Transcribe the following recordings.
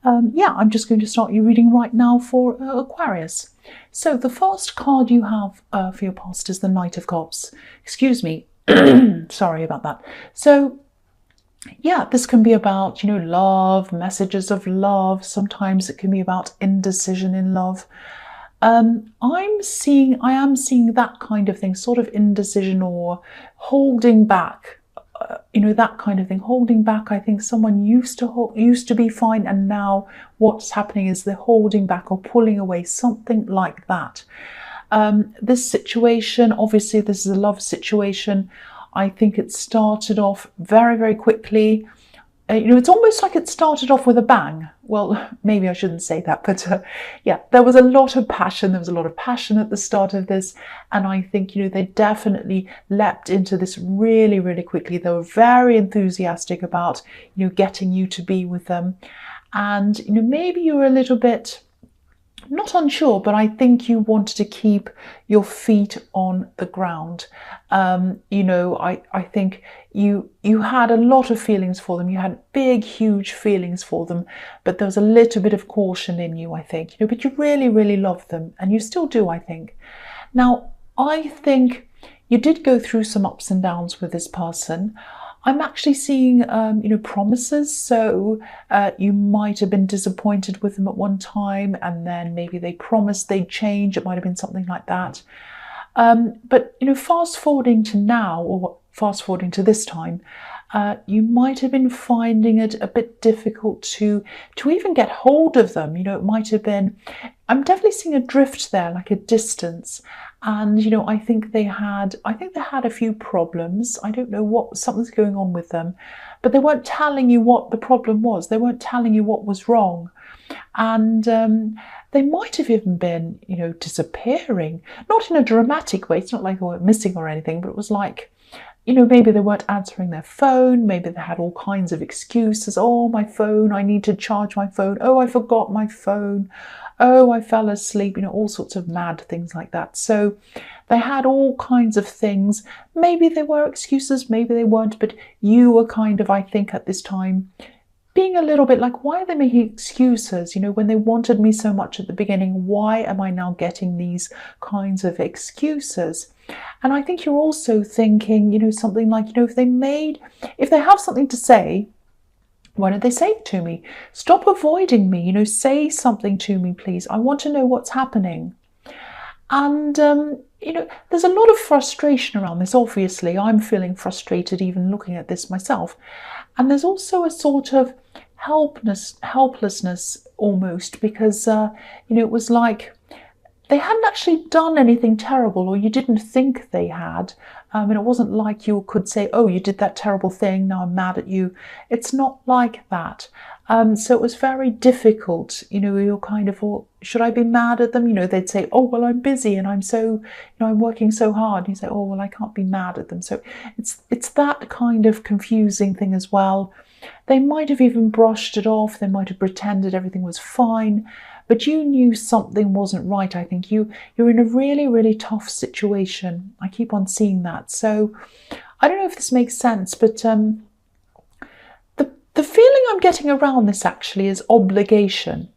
Yeah, I'm just going to start your reading right now for Aquarius. So the first card you have for your past is the Knight of Cups. Excuse me, sorry about that. So yeah, this can be about, love, messages of love. Sometimes it can be about indecision in love. I am seeing that kind of thing, sort of indecision or holding back. That kind of thing, holding back. I think someone used to be fine, and now what's happening is they're holding back or pulling away, something like that. This situation, obviously, this is a love situation. I think it started off very, very quickly. It's almost like it started off with a bang. Well, maybe I shouldn't say that, but yeah, there was a lot of passion. There was a lot of passion at the start of this. And I think, they definitely leapt into this really, really quickly. They were very enthusiastic about, getting you to be with them. And, maybe you were a little bit, not unsure, but I think you wanted to keep your feet on the ground. I think you had a lot of feelings for them. You had big, huge feelings for them, but there was a little bit of caution in you, I think. But you really, really loved them, and you still do, I think. Now, I think you did go through some ups and downs with this person. I'm actually seeing, promises. So you might have been disappointed with them at one time, and then maybe they promised they'd change. It might have been something like that. But, fast forwarding to now, or fast forwarding to this time, you might have been finding it a bit difficult to even get hold of them. It might have been, I'm definitely seeing a drift there, like a distance. And, I think they had a few problems. I don't know something's going on with them, but they weren't telling you what the problem was. They weren't telling you what was wrong. And they might have even been, disappearing, not in a dramatic way. It's not like they were missing or anything, but it was like, maybe they weren't answering their phone. Maybe they had all kinds of excuses. Oh, my phone, I need to charge my phone. Oh, I forgot my phone. Oh, I fell asleep, all sorts of mad things like that. So they had all kinds of things. Maybe they were excuses, maybe they weren't, but you were kind of, I think at this time, being a little bit like, why are they making excuses? When they wanted me so much at the beginning, why am I now getting these kinds of excuses? And I think you're also thinking, something like, if they have something to say, why don't they say it to me? Stop avoiding me, say something to me, please. I want to know what's happening. And, there's a lot of frustration around this. Obviously, I'm feeling frustrated even looking at this myself. And there's also a sort of helplessness almost, because, it was like they hadn't actually done anything terrible, or you didn't think they had. And it wasn't like you could say, oh, you did that terrible thing, now I'm mad at you. It's not like that. So it was very difficult. You're kind of, well, should I be mad at them? They'd say, oh, well, I'm busy and I'm so, I'm working so hard. And you say, oh, well, I can't be mad at them. So it's that kind of confusing thing as well. They might have even brushed it off. They might have pretended everything was fine. But you knew something wasn't right. I think you're in a really, really tough situation. I keep on seeing that. So I don't know if this makes sense, but the feeling I'm getting around this actually is obligation.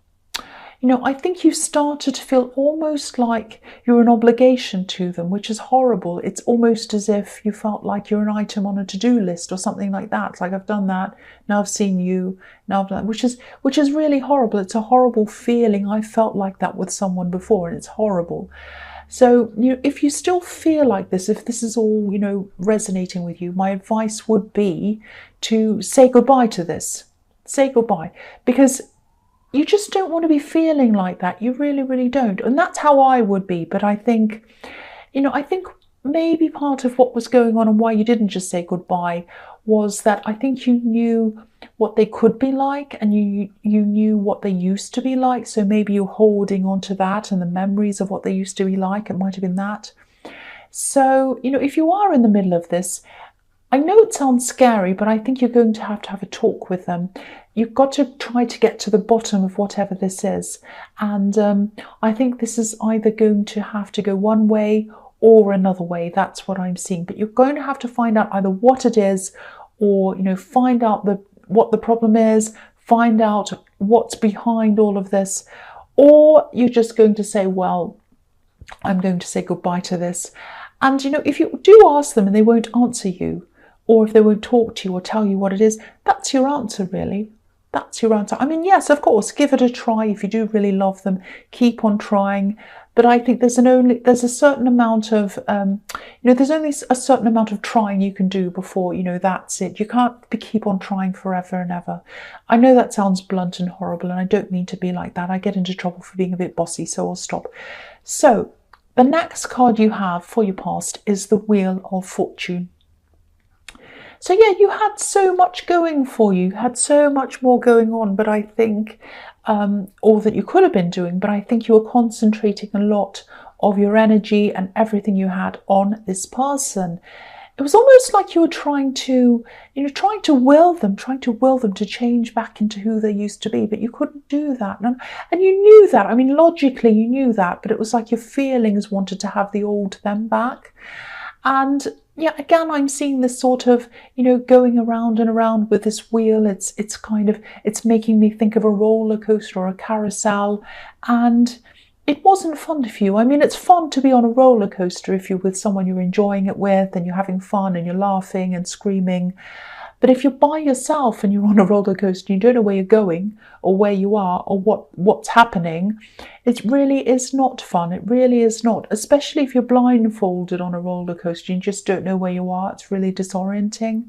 I think you started to feel almost like you're an obligation to them, which is horrible. It's almost as if you felt like you're an item on a to-do list or something like that. It's like, I've done that, now I've seen you, now I've done that, which is really horrible. It's a horrible feeling. I felt like that with someone before, and it's horrible. So, if you still feel like this, if this is all, resonating with you, my advice would be to say goodbye to this. Say goodbye, because you just don't want to be feeling like that. You really, really don't. And that's how I would be. But I think, I think maybe part of what was going on and why you didn't just say goodbye was that I think you knew what they could be like, and you knew what they used to be like. So maybe you're holding on to that and the memories of what they used to be like. It might have been that. So, if you are in the middle of this, I know it sounds scary, but I think you're going to have a talk with them. You've got to try to get to the bottom of whatever this is. And I think this is either going to have to go one way or another way. That's what I'm seeing. But you're going to have to find out either what it is, or, find out what the problem is, find out what's behind all of this, or you're just going to say, well, I'm going to say goodbye to this. And, if you do ask them and they won't answer you, or if they won't talk to you or tell you what it is, that's your answer, really. That's your answer. I mean, yes, of course, give it a try. If you do really love them, keep on trying. But I think there's a certain amount of, there's only a certain amount of trying you can do before, that's it. You can't keep on trying forever and ever. I know that sounds blunt and horrible, and I don't mean to be like that. I get into trouble for being a bit bossy, so I'll stop. So the next card you have for your past is the Wheel of Fortune. So yeah, you had so much going for you, had so much more going on, but I think, or that you could have been doing, but I think you were concentrating a lot of your energy and everything you had on this person. It was almost like you were trying to will them to change back into who they used to be, but you couldn't do that. And you knew that. I mean, logically you knew that, but it was like your feelings wanted to have the old them back. And yeah, again, I'm seeing this sort of, going around and around with this wheel. It's making me think of a roller coaster or a carousel. And it wasn't fun for you. I mean, it's fun to be on a roller coaster if you're with someone you're enjoying it with and you're having fun and you're laughing and screaming. But if you're by yourself and you're on a roller coaster, you don't know where you're going or where you are or what's happening, it really is not fun. It really is not, especially if you're blindfolded on a roller coaster. You just don't know where you are. It's really disorienting.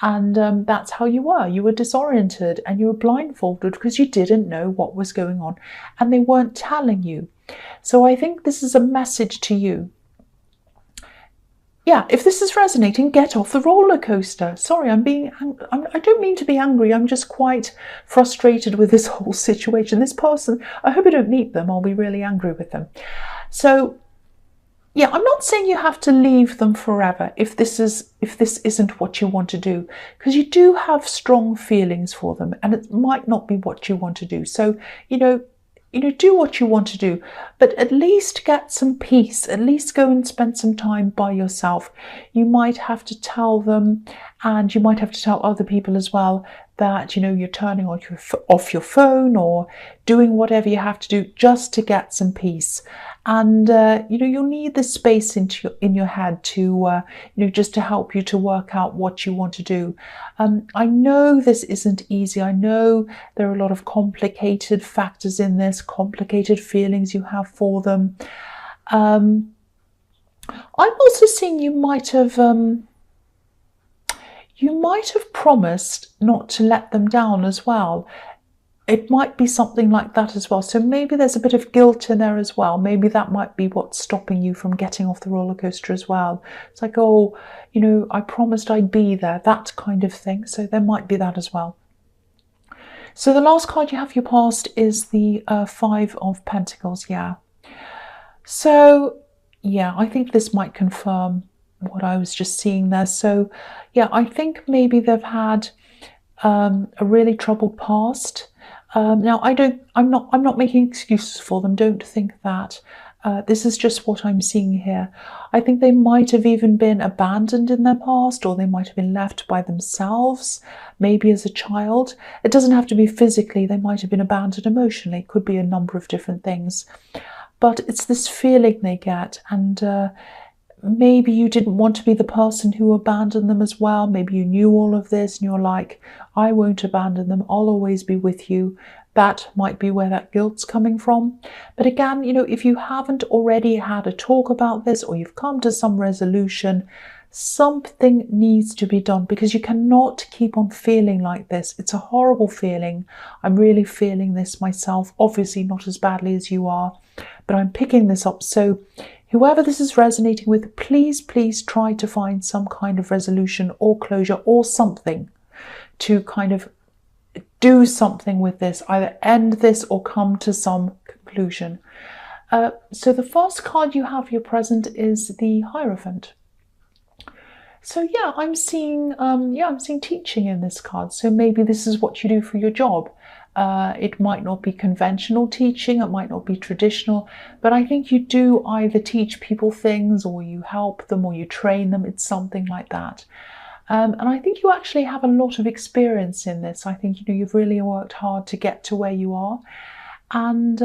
And that's how you were. You were disoriented and you were blindfolded because you didn't know what was going on and they weren't telling you. So I think this is a message to you. Yeah, if this is resonating, get off the roller coaster. Sorry, I don't mean to be angry. I'm just quite frustrated with this whole situation. This person, I hope I don't meet them. I'll be really angry with them. So, yeah, I'm not saying you have to leave them forever if this isn't what you want to do, because you do have strong feelings for them, and it might not be what you want to do. So, do what you want to do, but at least get some peace. At least go and spend some time by yourself. You might have to tell them, and you might have to tell other people as well, that you're turning off your phone or doing whatever you have to do just to get some peace. And you'll need this space in your head to just to help you to work out what you want to do. I know this isn't easy. I know there are a lot of complicated factors in this, complicated feelings you have for them. I'm also seeing you might have promised not to let them down as well. It might be something like that as well. So maybe there's a bit of guilt in there as well. Maybe that might be what's stopping you from getting off the roller coaster as well. It's like, oh, I promised I'd be there, that kind of thing. So there might be that as well. So the last card you have for your past is the Five of Pentacles. Yeah. So, yeah, I think this might confirm what I was just seeing there. So, yeah, I think maybe they've had a really troubled past. Now, I'm not making excuses for them. Don't think that. This is just what I'm seeing here. I think they might have even been abandoned in their past, or they might have been left by themselves, maybe as a child. It doesn't have to be physically. They might have been abandoned emotionally. It could be a number of different things. But it's this feeling they get, and maybe you didn't want to be the person who abandoned them as well. Maybe you knew all of this and you're like, I won't abandon them. I'll always be with you. That might be where that guilt's coming from. But again, if you haven't already had a talk about this, or you've come to some resolution, something needs to be done, because you cannot keep on feeling like this. It's a horrible feeling. I'm really feeling this myself, obviously not as badly as you are, but I'm picking this up. So whoever this is resonating with, please try to find some kind of resolution or closure or something to kind of do something with this, either end this or come to some conclusion. So the first card you have for your present is the Hierophant. So yeah, I'm seeing teaching in this card. So maybe this is what you do for your job. It might not be conventional teaching, it might not be traditional, but I think you do either teach people things, or you help them, or you train them. It's something like that. And I think you actually have a lot of experience in this. I think, you've really worked hard to get to where you are. And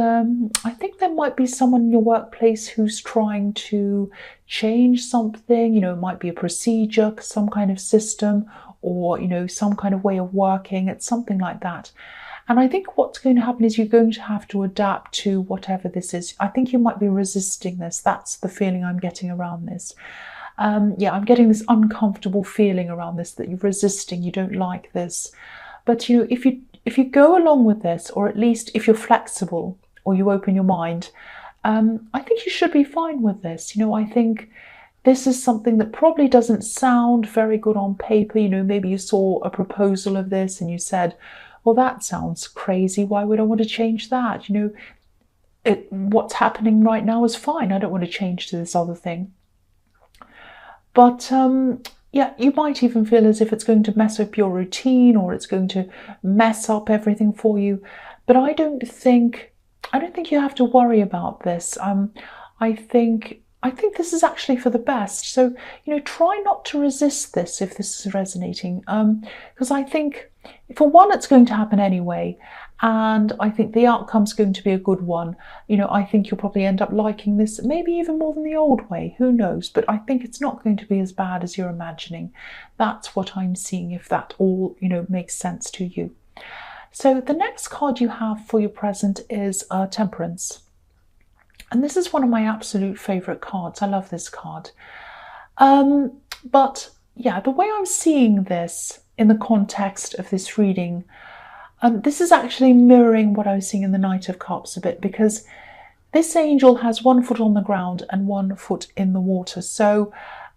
I think there might be someone in your workplace who's trying to change something. It might be a procedure, some kind of system, or, some kind of way of working. It's something like that. And I think what's going to happen is you're going to have to adapt to whatever this is. I think you might be resisting this. That's the feeling I'm getting around this. Yeah, I'm getting this uncomfortable feeling around this, that you're resisting, you don't like this. But, if you go along with this, or at least if you're flexible or you open your mind, I think you should be fine with this. I think this is something that probably doesn't sound very good on paper. Maybe you saw a proposal of this and you said, well, that sounds crazy. Why would I want to change that? What's happening right now is fine. I don't want to change to this other thing. But yeah, you might even feel as if it's going to mess up your routine, or it's going to mess up everything for you. But I don't think you have to worry about this. I think this is actually for the best. So, try not to resist this if this is resonating. Because I think, for one, it's going to happen anyway. And I think the outcome's going to be a good one. I think you'll probably end up liking this, maybe even more than the old way. Who knows? But I think it's not going to be as bad as you're imagining. That's what I'm seeing, if that all, makes sense to you. So the next card you have for your present is Temperance. And this is one of my absolute favourite cards. I love this card. But yeah, the way I'm seeing this in the context of this reading, this is actually mirroring what I was seeing in the Knight of Cups a bit, because this angel has 1 foot on the ground and 1 foot in the water. So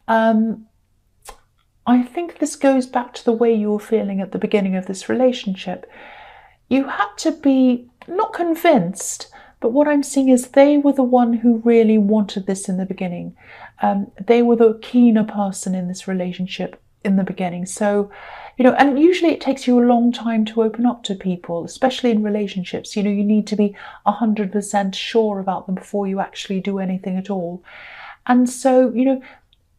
I think this goes back to the way you were feeling at the beginning of this relationship. You had to be not convinced, but what I'm seeing is they were the one who really wanted this in the beginning. They were the keener person in this relationship in the beginning. So, and usually it takes you a long time to open up to people, especially in relationships. You need to be 100% sure about them before you actually do anything at all. And so,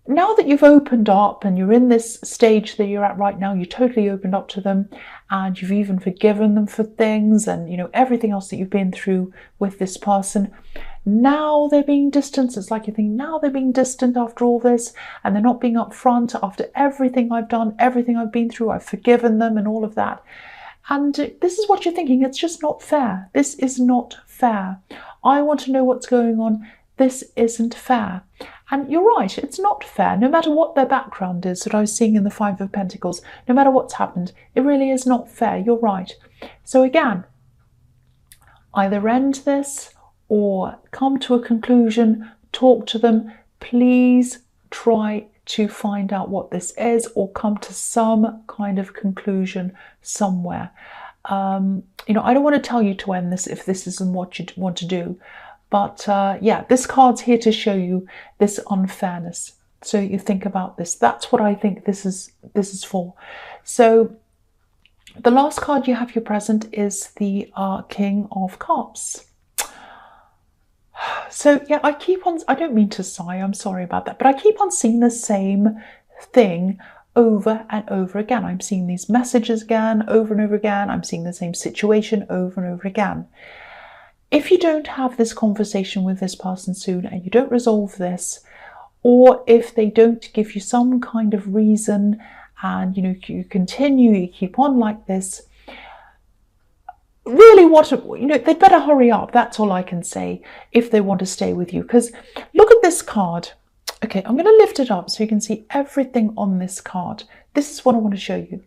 now that you've opened up and you're in this stage that you're at right now, you totally opened up to them, and you've even forgiven them for things and, everything else that you've been through with this person. Now they're being distant. It's like you think, now they're being distant after all this, and they're not being upfront after everything I've done, everything I've been through, I've forgiven them and all of that. And this is what you're thinking. It's just not fair. This is not fair. I want to know what's going on. This isn't fair. And you're right, it's not fair. No matter what their background is that I was seeing in the Five of Pentacles, no matter what's happened, it really is not fair. You're right. So again, either end this or come to a conclusion, talk to them. Please try to find out what this is, or come to some kind of conclusion somewhere. I don't want to tell you to end this if this isn't what you want to do. But yeah, this card's here to show you this unfairness. So you think about this. That's what I think this is for. So the last card you have your present is the King of Cups. So yeah, I don't mean to sigh, I'm sorry about that, but I keep on seeing the same thing over and over again. I'm seeing these messages again, over and over again. I'm seeing the same situation over and over again. If you don't have this conversation with this person soon and you don't resolve this, or if they don't give you some kind of reason and you continue, you keep on like this, really they'd better hurry up. That's all I can say, if they want to stay with you. Because look at this card. Okay, I'm going to lift it up so you can see everything on this card. This is what I want to show you.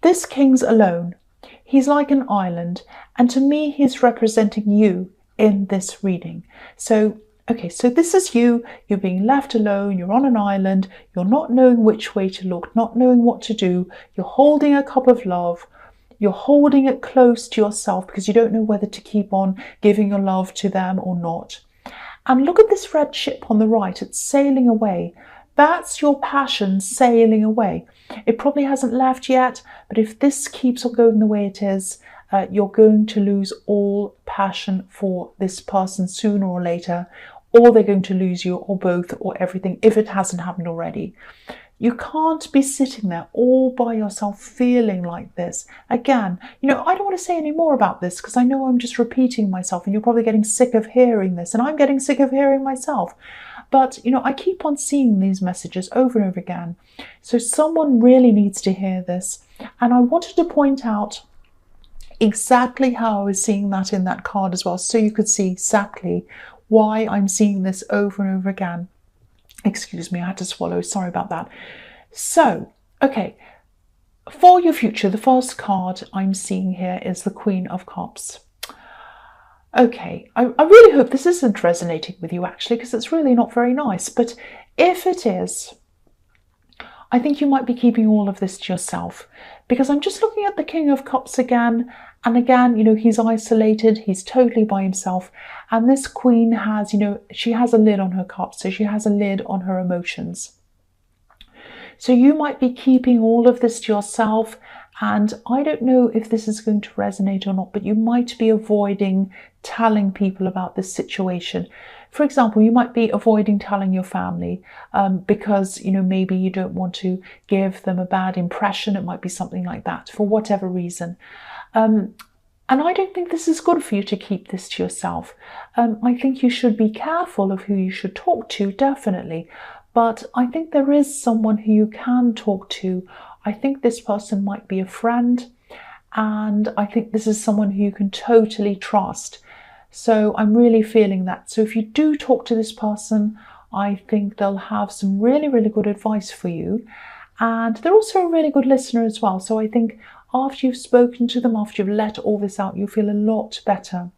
This king's alone. He's like an island, and to me he's representing you in this reading. So okay, so this is you. You're being left alone. You're on an island. You're not knowing which way to look, not knowing what to do. You're holding a cup of love. You're holding it close to yourself because you don't know whether to keep on giving your love to them or not. And look at this red ship on the right. It's sailing away. That's your passion sailing away. It probably hasn't left yet, but if this keeps on going the way it is, you're going to lose all passion for this person sooner or later, or they're going to lose you, or both, or everything, if it hasn't happened already. You can't be sitting there all by yourself feeling like this. Again, I don't want to say any more about this because I know I'm just repeating myself and you're probably getting sick of hearing this, and I'm getting sick of hearing myself. But, I keep on seeing these messages over and over again. So someone really needs to hear this. And I wanted to point out exactly how I was seeing that in that card as well, so you could see exactly why I'm seeing this over and over again. Excuse me, I had to swallow. Sorry about that. So, okay, for your future, the first card I'm seeing here is the Queen of Cups. Okay, I really hope this isn't resonating with you actually, because it's really not very nice. But if it is, I think you might be keeping all of this to yourself, because I'm just looking at the King of Cups again. And again, he's isolated, he's totally by himself. And this queen has, she has a lid on her cup, so she has a lid on her emotions. So you might be keeping all of this to yourself. And I don't know if this is going to resonate or not, but you might be avoiding telling people about this situation. For example, you might be avoiding telling your family because, maybe you don't want to give them a bad impression. It might be something like that for whatever reason. And I don't think this is good for you to keep this to yourself. I think you should be careful of who you should talk to, definitely. But I think there is someone who you can talk to. I think this person might be a friend, and I think this is someone who you can totally trust. So I'm really feeling that. So if you do talk to this person, I think they'll have some really, really good advice for you. And they're also a really good listener as well. So I think after you've spoken to them, after you've let all this out, you feel a lot better.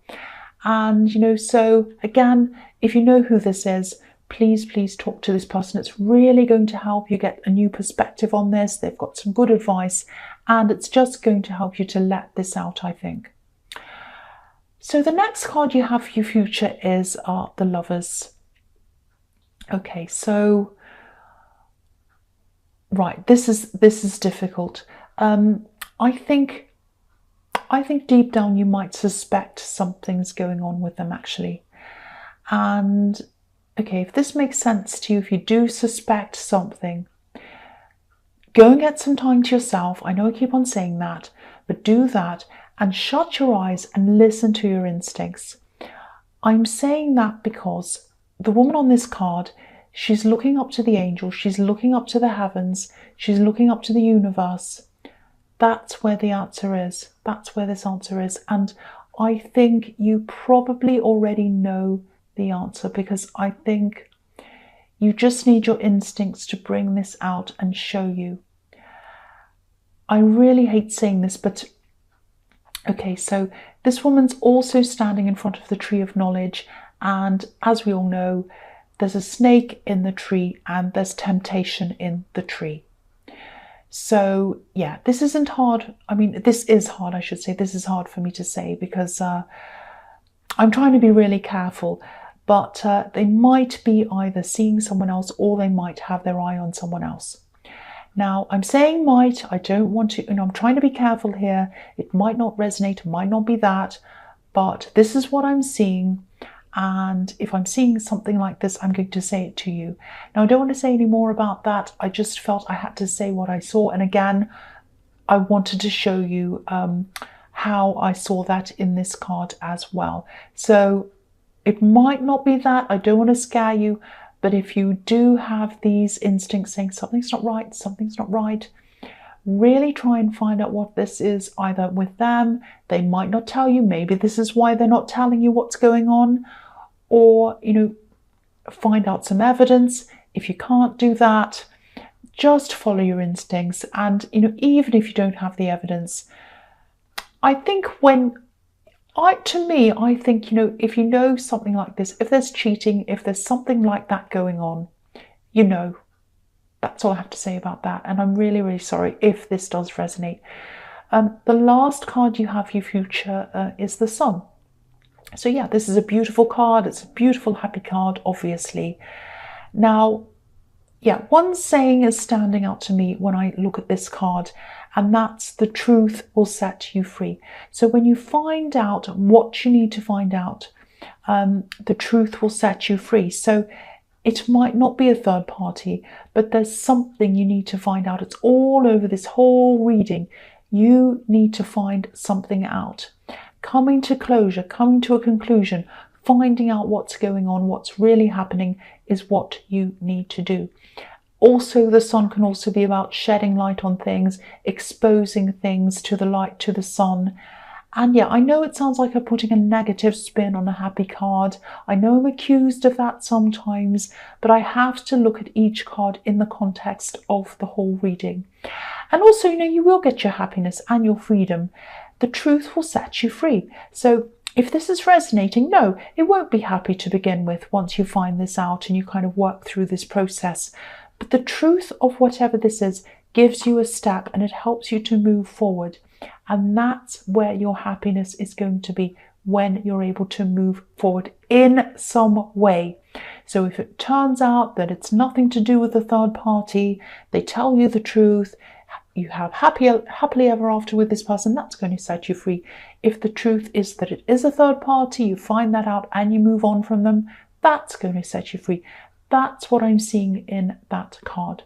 And, so again, if you know who this is, please talk to this person. It's really going to help you get a new perspective on this. They've got some good advice, and it's just going to help you to let this out, I think. So the next card you have for your future is the Lovers. Okay, so right, this is difficult. I think deep down you might suspect something's going on with them actually. And okay, if this makes sense to you, if you do suspect something, go and get some time to yourself. I know I keep on saying that, but do that and shut your eyes and listen to your instincts. I'm saying that because the woman on this card, she's looking up to the angels, she's looking up to the heavens, she's looking up to the universe. That's where the answer is. That's where this answer is. And I think you probably already know the answer, because I think you just need your instincts to bring this out and show you. I really hate saying this, but okay, so this woman's also standing in front of the tree of knowledge, and as we all know, there's a snake in the tree and there's temptation in the tree. So yeah, this isn't hard. I mean, this is hard, I should say. This is hard for me to say because I'm trying to be really careful, but they might be either seeing someone else or they might have their eye on someone else. Now, I'm saying might, I don't want to, I'm trying to be careful here. It might not resonate, it might not be that, but this is what I'm seeing. And if I'm seeing something like this, I'm going to say it to you. Now, I don't want to say any more about that. I just felt I had to say what I saw. And again, I wanted to show you how I saw that in this card as well. So it might not be that. I don't want to scare you. But if you do have these instincts saying something's not right, really try and find out what this is, either with them. They might not tell you. Maybe this is why they're not telling you what's going on. Or, find out some evidence. If you can't do that, just follow your instincts. And, even if you don't have the evidence, I think I think, if you know something like this, if there's cheating, if there's something like that going on, that's all I have to say about that. And I'm really, really sorry if this does resonate. The last card you have for your future is the Sun. So yeah, this is a beautiful card. It's a beautiful, happy card, obviously. Now, yeah, one saying is standing out to me when I look at this card, and that's the truth will set you free. So when you find out what you need to find out, the truth will set you free. So It might not be a third party, but there's something you need to find out. It's all over this whole reading. You need to find something out. Coming to closure, coming to a conclusion, finding out what's going on, what's really happening is what you need to do. Also, the sun can also be about shedding light on things, exposing things to the light, to the sun. And yeah, I know it sounds like I'm putting a negative spin on a happy card. I know I'm accused of that sometimes, but I have to look at each card in the context of the whole reading. And also, you will get your happiness and your freedom. The truth will set you free. So if this is resonating, no, it won't be happy to begin with once you find this out and you kind of work through this process. But the truth of whatever this is gives you a step and it helps you to move forward. And that's where your happiness is going to be, when you're able to move forward in some way. So if it turns out that it's nothing to do with the third party, they tell you the truth, you have happily ever after with this person, that's going to set you free. If the truth is that it is a third party, you find that out and you move on from them, that's going to set you free. That's what I'm seeing in that card.